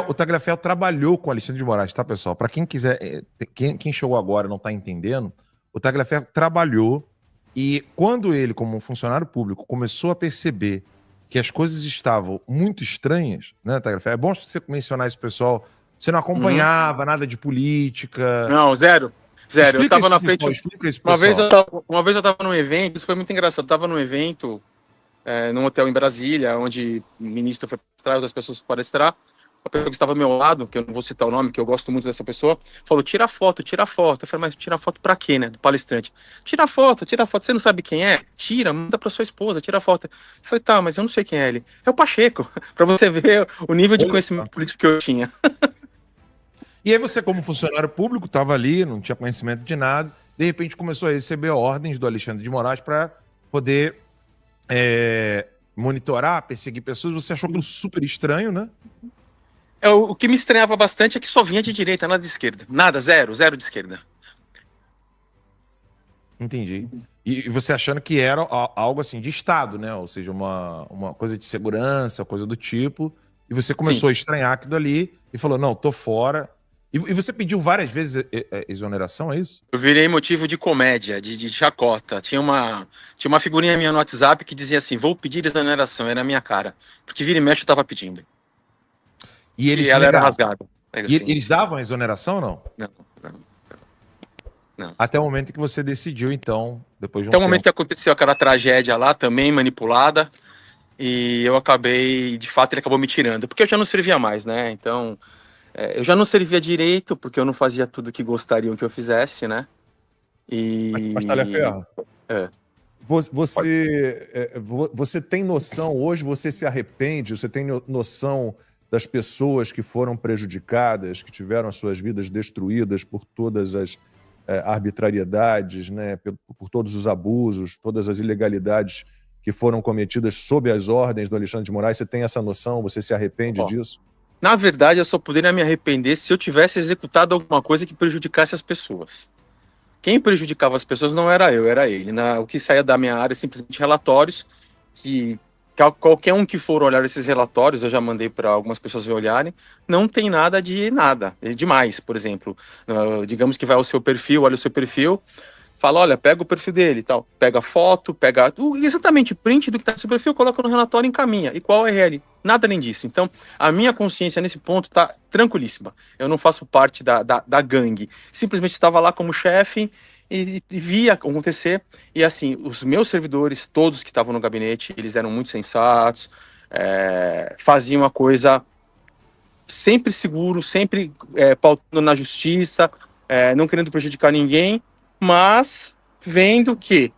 O Tagliaferro trabalhou com o Alexandre de Moraes, tá, pessoal? Para quem quiser, quem chegou agora e não tá entendendo, o Tagliaferro trabalhou, e quando ele, como funcionário público, começou a perceber que as coisas estavam muito estranhas, né, Tagliaferro? É bom você mencionar isso, pessoal. Você não acompanhava nada de política? Não, zero. Explica eu tava isso, na frente. Explica isso, uma vez eu tava num evento, isso foi muito engraçado. Eu tava num evento, num hotel em Brasília, onde o ministro foi palestrar, outras pessoas foram palestrar. A pessoa que estava ao meu lado, que eu não vou citar o nome, que eu gosto muito dessa pessoa, falou: tira foto. Eu falei: mas tira foto pra quê, né? Do palestrante. Tira foto. Você não sabe quem é? Tira, manda pra sua esposa, tira foto. Eu falei: tá, mas eu não sei quem é ele. É o Pacheco, pra você ver o nível de conhecimento político que eu tinha. E aí você, como funcionário público, estava ali, não tinha conhecimento de nada, de repente começou a receber ordens do Alexandre de Moraes para poder monitorar, perseguir pessoas. Você achou aquilo super estranho, né? O que me estranhava bastante é que só vinha de direita, nada de esquerda. Nada, zero de esquerda. Entendi. E você achando que era algo assim de Estado, né? Ou seja, uma coisa de segurança, coisa do tipo. E você começou a estranhar aquilo ali e falou: não, tô fora. E você pediu várias vezes exoneração, é isso? Eu virei motivo de comédia, de chacota. Tinha uma figurinha minha no WhatsApp que dizia assim: vou pedir exoneração, era a minha cara. Porque vira e mexe eu tava pedindo. E ela era rasgada. E eles davam exoneração ou não? Não. Até o momento que você decidiu, então, depois de um Até o momento que aconteceu aquela tragédia lá, também manipulada. e eu acabei, de fato, ele acabou me tirando, porque eu já não servia mais, né? Então, eu já não servia direito, porque eu não fazia tudo que gostariam que eu fizesse, né? Mas Talhaferro, É. você tem noção, hoje você se arrepende, você tem noção das pessoas que foram prejudicadas, que tiveram as suas vidas destruídas por todas as arbitrariedades, né, por todos os abusos, todas as ilegalidades que foram cometidas sob as ordens do Alexandre de Moraes? Você tem essa noção? Você se arrepende disso? Na verdade, eu só poderia me arrepender se eu tivesse executado alguma coisa que prejudicasse as pessoas. Quem prejudicava as pessoas não era eu, era ele. O que saía da minha área simplesmente relatórios, que qualquer um que for olhar esses relatórios, eu já mandei para algumas pessoas olharem, não tem nada demais, por exemplo. Digamos que vai ao seu perfil, olha o seu perfil, fala, olha, pega o perfil dele e tal. Pega foto, pega exatamente print do que está no seu perfil, coloca no relatório e encaminha. E qual é ele? Nada além disso. Então, a minha consciência nesse ponto está tranquilíssima. Eu não faço parte da gangue. Simplesmente estava lá como chefe e via acontecer. E assim, os meus servidores, todos que estavam no gabinete, eles eram muito sensatos, faziam a coisa sempre seguro, sempre pautando na justiça, não querendo prejudicar ninguém, mas vendo que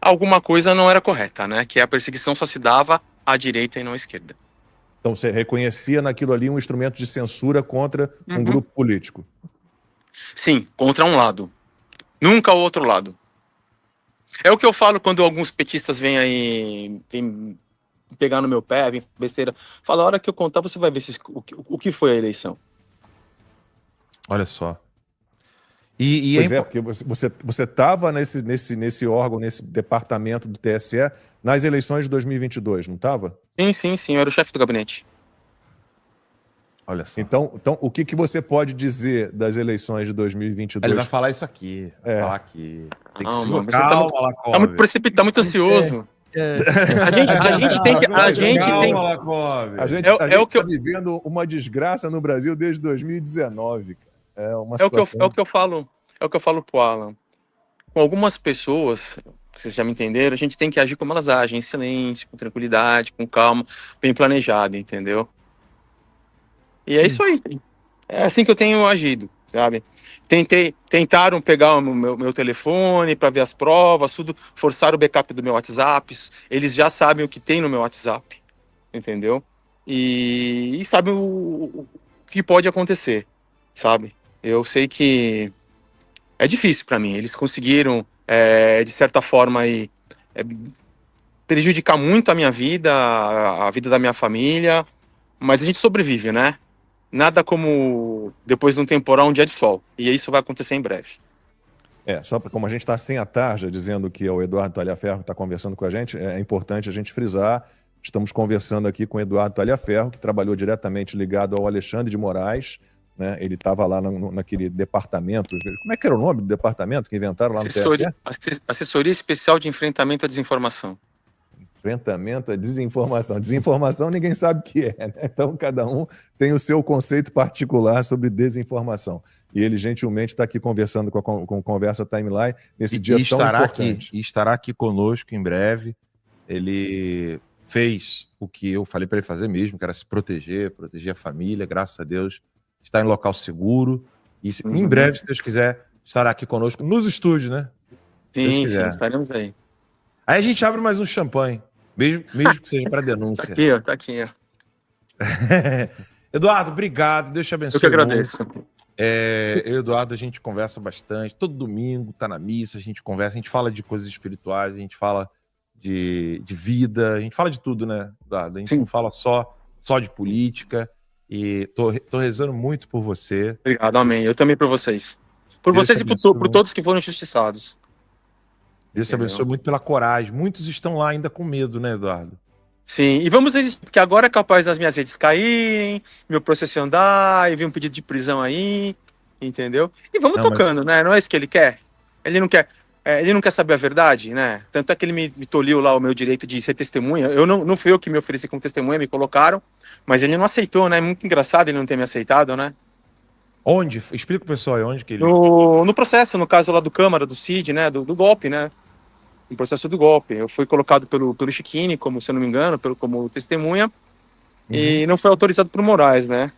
alguma coisa não era correta, né? Que a perseguição só se dava à direita e não à esquerda. Então você reconhecia naquilo ali um instrumento de censura contra um grupo político? Sim, contra um lado. Nunca o outro lado. É o que eu falo quando alguns petistas vêm pegar no meu pé, vêm besteira. Fala, a hora que eu contar, você vai ver o que foi a eleição. Olha só. Pois porque você estava nesse órgão, nesse departamento do TSE, nas eleições de 2022, não estava? Sim, eu era o chefe do gabinete. Olha só. Então o que você pode dizer das eleições de 2022? Ele vai falar isso aqui. Vai falar aqui. Tem que se Você calma, tá muito precipitado, tá muito ansioso. A gente tem que... A gente está vivendo uma desgraça no Brasil desde 2019. É uma situação... É o que eu falo pro Alan. Com algumas pessoas, vocês já me entenderam, a gente tem que agir como elas agem, em silêncio, com tranquilidade, com calma, bem planejado, entendeu? E é isso aí. É assim que eu tenho agido, sabe? Tentaram pegar o meu telefone para ver as provas, tudo, forçaram o backup do meu WhatsApp. Eles já sabem o que tem no meu WhatsApp, entendeu? E sabem o que pode acontecer, sabe? Eu sei que é difícil para mim. Eles conseguiram, de certa forma, prejudicar muito a minha vida, a vida da minha família, mas a gente sobrevive, né? Nada como depois de um temporal, um dia de sol. E isso vai acontecer em breve. Só como a gente está sem a tarja, dizendo que é o Eduardo Talhaferro que está conversando com a gente, é importante a gente frisar. Estamos conversando aqui com o Eduardo Talhaferro, que trabalhou diretamente ligado ao Alexandre de Moraes, né? Ele estava lá naquele departamento. Como é que era o nome do departamento que inventaram lá no TSE? Assessoria Especial de Enfrentamento à Desinformação. Enfrentamento à desinformação. Desinformação ninguém sabe o que é, né? Então cada um tem o seu conceito particular sobre desinformação. E ele gentilmente está aqui conversando com o Conversa Timeline nesse dia tão importante. E estará aqui conosco em breve. Ele fez o que eu falei para ele fazer mesmo, que era se proteger a família, graças a Deus. Está em local seguro. E em breve, se Deus quiser, estará aqui conosco nos estúdios, né? Sim, estaremos aí. Aí a gente abre mais um champanhe. Mesmo que seja para denúncia. Tá aqui, ó. Eduardo, obrigado. Deus te abençoe. Eu que agradeço. Eu e o Eduardo, a gente conversa bastante. Todo domingo tá na missa, a gente conversa, a gente fala de coisas espirituais, a gente fala de vida, a gente fala de tudo, né, Eduardo? A gente não fala só de política. E tô rezando muito por você. Obrigado, amém. Eu também por vocês. Por vocês e por todos que foram injustiçados. Deus te abençoe muito pela coragem. Muitos estão lá ainda com medo, né, Eduardo? Sim, e vamos resistir, porque agora é capaz das minhas redes caírem, meu processo andar, e vir um pedido de prisão aí, entendeu? E vamos tocando, né? Não é isso que ele quer? Ele não quer saber a verdade, né? Tanto é que ele me tolhiu lá o meu direito de ser testemunha. Não fui eu que me ofereci como testemunha, me colocaram, mas ele não aceitou, né? Muito engraçado ele não ter me aceitado, né? Onde? Explica pro pessoal aí, onde que ele... No processo, no caso lá do Câmara, do CID, né? Do golpe, né? no processo do golpe. Eu fui colocado pelo Chiquini, como, se eu não me engano, como testemunha, e não foi autorizado por Moraes, né?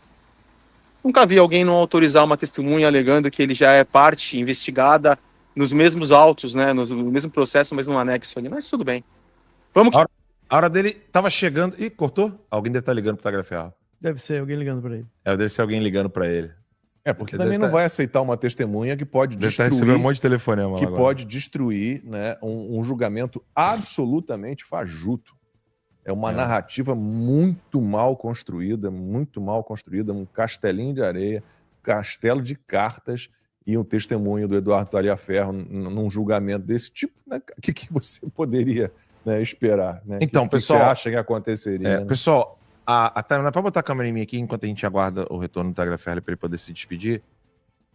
Nunca vi alguém não autorizar uma testemunha alegando que ele já é parte investigada nos mesmos autos, né? No mesmo processo, mas no anexo ali. Mas tudo bem. Vamos. A hora dele tava chegando. Ih, cortou? Alguém deve estar ligando pro Tagliaferro. Deve ser alguém ligando pra ele. Deve ser alguém ligando pra ele. Porque também não vai aceitar uma testemunha que pode destruir... recebendo um monte de telefonema que agora. pode destruir, né, um julgamento absolutamente fajuto. É uma narrativa muito mal construída, um castelinho de areia, castelo de cartas e um testemunho do Eduardo Tagliaferro num julgamento desse tipo. Né? O que você poderia, né, esperar? Né? Então, que pessoal... você acha que aconteceria? Né? Pessoal, a timeline, para botar a câmera em mim aqui, enquanto a gente aguarda o retorno do Tagliaferro para ele poder se despedir,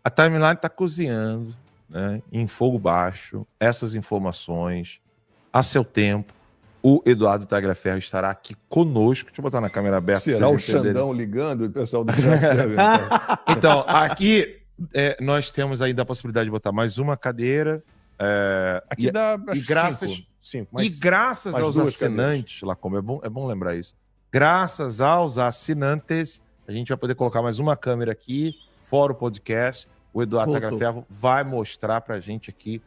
a timeline está cozinhando, né, em fogo baixo, essas informações, a seu tempo. O Eduardo Tagliaferro estará aqui conosco. Deixa eu botar na câmera aberta. Será o Xandão ligando, o pessoal do Então, aqui nós temos ainda a possibilidade de botar mais uma cadeira. Aqui dá cinco, e graças aos assinantes, lá como é bom lembrar isso. Graças aos assinantes, a gente vai poder colocar mais uma câmera aqui, fora o podcast. O Eduardo Tagliaferro vai mostrar pra gente aqui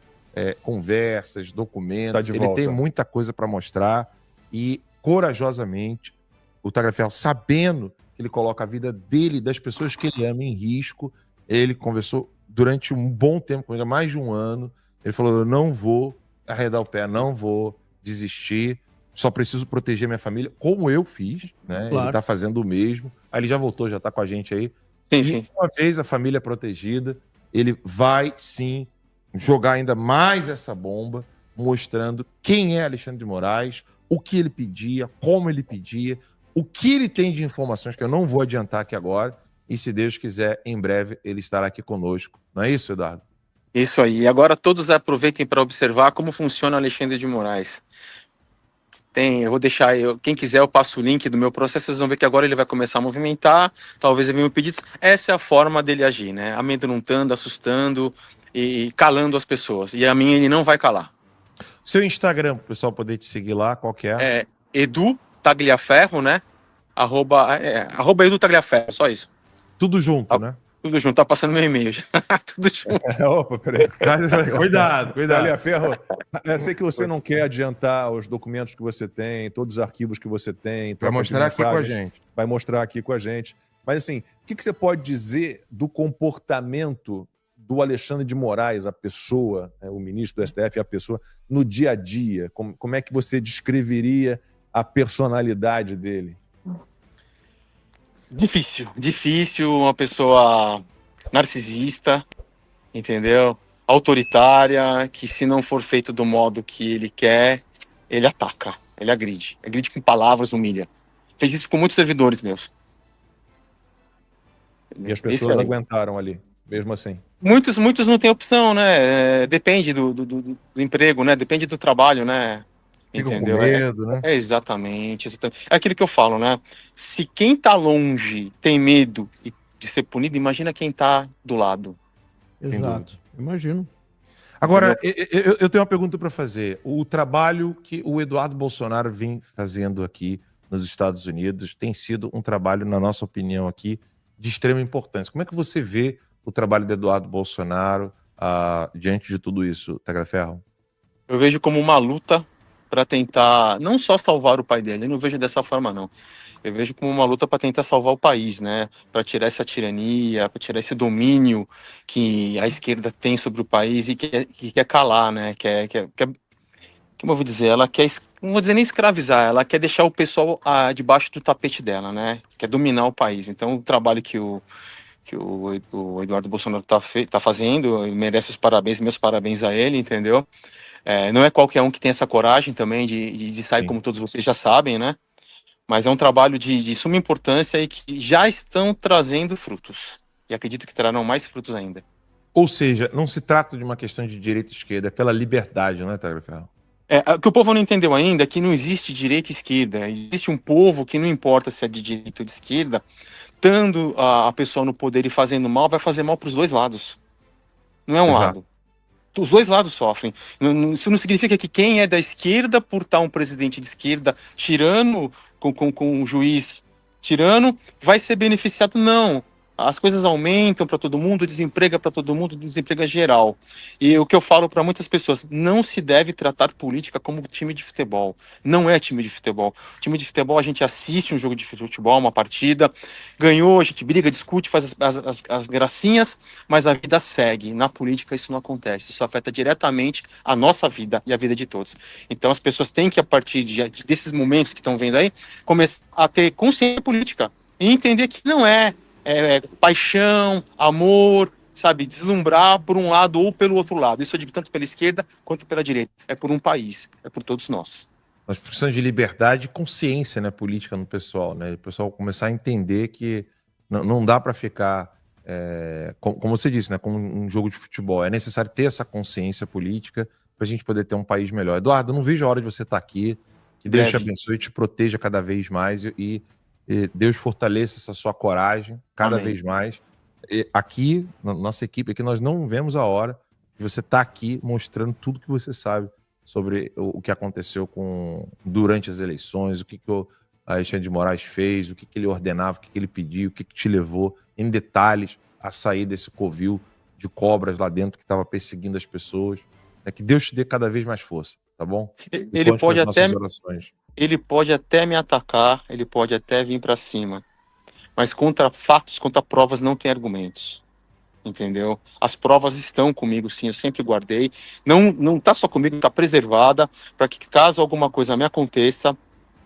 conversas, documentos. Ele tem muita coisa para mostrar e, corajosamente, o Tagliaferro, sabendo que ele coloca a vida dele e das pessoas que ele ama em risco, ele conversou durante um bom tempo comigo, mais de um ano. Ele falou: eu não vou arredar o pé, não vou desistir, só preciso proteger minha família, como eu fiz, né? Claro. Ele tá fazendo o mesmo. Aí ele já voltou, já tá com a gente aí. Sim. Uma vez a família protegida, ele vai sim jogar ainda mais essa bomba, mostrando quem é Alexandre de Moraes, o que ele pedia, como ele pedia, o que ele tem de informações que eu não vou adiantar aqui agora, e se Deus quiser, em breve ele estará aqui conosco. Não é isso, Eduardo? Isso aí. E agora todos aproveitem para observar como funciona Alexandre de Moraes. Eu vou deixar, quem quiser eu passo o link do meu processo, vocês vão ver que agora ele vai começar a movimentar, talvez ele venha pedidos. Essa é a forma dele agir, né? Amedrontando, assustando e calando as pessoas. E a minha ele não vai calar. Seu Instagram, para o pessoal poder te seguir lá, qual que é? É Edu Tagliaferro, né? @ Edu Tagliaferro, só isso. Tudo junto, né? Tudo junto, tá passando meu e-mail já. Tudo junto. Opa, peraí. Cuidado. Tagliaferro, eu sei que você não quer adiantar os documentos que você tem, todos os arquivos que você tem. Vai mostrar aqui com a gente. Vai mostrar aqui com a gente. Mas assim, o que você pode dizer do comportamento do Alexandre de Moraes, a pessoa, né, o ministro do STF, a pessoa, no dia a dia? Como é que você descreveria a personalidade dele? Difícil, uma pessoa narcisista, entendeu? Autoritária, que se não for feito do modo que ele quer, ele ataca, ele agride com palavras, humilha. Fez isso com muitos servidores meus. E as pessoas aguentaram ali, mesmo assim. Muitos não têm opção, né? Depende do emprego, né? Depende do trabalho, né? Entendeu? Com medo, né? Exatamente. É aquilo que eu falo, né? Se quem tá longe tem medo de ser punido, imagina quem tá do lado. Exato. Imagino. Agora, eu tenho uma pergunta para fazer. O trabalho que o Eduardo Bolsonaro vem fazendo aqui nos Estados Unidos tem sido um trabalho, na nossa opinião aqui, de extrema importância. Como é que você vê o trabalho do Eduardo Bolsonaro diante de tudo isso, Tagliaferro? Eu vejo como uma luta para tentar não só salvar o pai dele, eu não vejo dessa forma não. Eu vejo como uma luta para tentar salvar o país, né? Para tirar essa tirania, para tirar esse domínio que a esquerda tem sobre o país e que quer calar, né? Como eu vou dizer, ela quer, não vou dizer nem escravizar, ela quer deixar o pessoal debaixo do tapete dela, né? Quer dominar o país. Então o trabalho que o Eduardo Bolsonaro tá fazendo, ele merece os parabéns, meus parabéns a ele, entendeu? Não é qualquer um que tem essa coragem também de sair, como todos vocês já sabem, né? Mas é um trabalho de suma importância e que já estão trazendo frutos. E acredito que trarão mais frutos ainda. Ou seja, não se trata de uma questão de direita e esquerda, é pela liberdade, não é, Tagliaferro? O que o povo não entendeu ainda é que não existe direita e esquerda. Existe um povo que não importa se é de direita ou de esquerda, estando a pessoa no poder e fazendo mal, vai fazer mal para os dois lados. Não é um lado. Os dois lados sofrem. Isso não significa que quem é da esquerda, por estar um presidente de esquerda tirano, com um juiz tirano, vai ser beneficiado. Não. As coisas aumentam para todo mundo, desemprego é para todo mundo, desemprego é geral. E o que eu falo para muitas pessoas, não se deve tratar política como time de futebol. Não é time de futebol. Time de futebol, a gente assiste um jogo de futebol, uma partida, ganhou, a gente briga, discute, faz as gracinhas, mas a vida segue. Na política isso não acontece. Isso afeta diretamente a nossa vida e a vida de todos. Então as pessoas têm que, a partir desses momentos que estão vendo aí, começar a ter consciência política e entender que não é paixão, amor, sabe, deslumbrar por um lado ou pelo outro lado. Isso eu digo tanto pela esquerda quanto pela direita. É por um país, é por todos nós. Nós precisamos de liberdade e consciência, né, política no pessoal, né? O pessoal começar a entender que não dá para ficar, como você disse, né, como um jogo de futebol. É necessário ter essa consciência política para a gente poder ter um país melhor. Eduardo, eu não vejo a hora de você estar aqui. Que Deus te abençoe e te proteja cada vez mais e Deus fortaleça essa sua coragem cada vez mais. E aqui, na nossa equipe, aqui nós não vemos a hora de você estar aqui mostrando tudo que você sabe sobre o que aconteceu durante as eleições, o que o Alexandre de Moraes fez, o que ele ordenava, o que ele pediu, o que te levou em detalhes a sair desse covil de cobras lá dentro que estava perseguindo as pessoas. Que Deus te dê cada vez mais força, tá bom? Ele pode até me atacar, ele pode até vir para cima, mas contra fatos, contra provas, não tem argumentos, entendeu? As provas estão comigo, sim, eu sempre guardei. Não tá só comigo, tá preservada, para que caso alguma coisa me aconteça,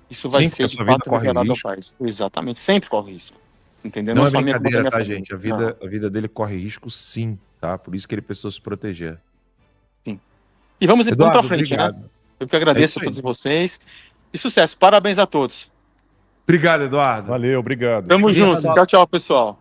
isso vai ser de fato revelado ao país. Exatamente, sempre corre risco, entendeu? Não é brincadeira, tá, gente? A vida dele corre risco, sim, tá? Por isso que ele precisou se proteger. Sim. E vamos para frente, obrigado, né? Eu que agradeço a todos vocês. E sucesso. Parabéns a todos. Obrigado, Eduardo. Valeu, obrigado. Tamo junto. Tchau, tchau, pessoal.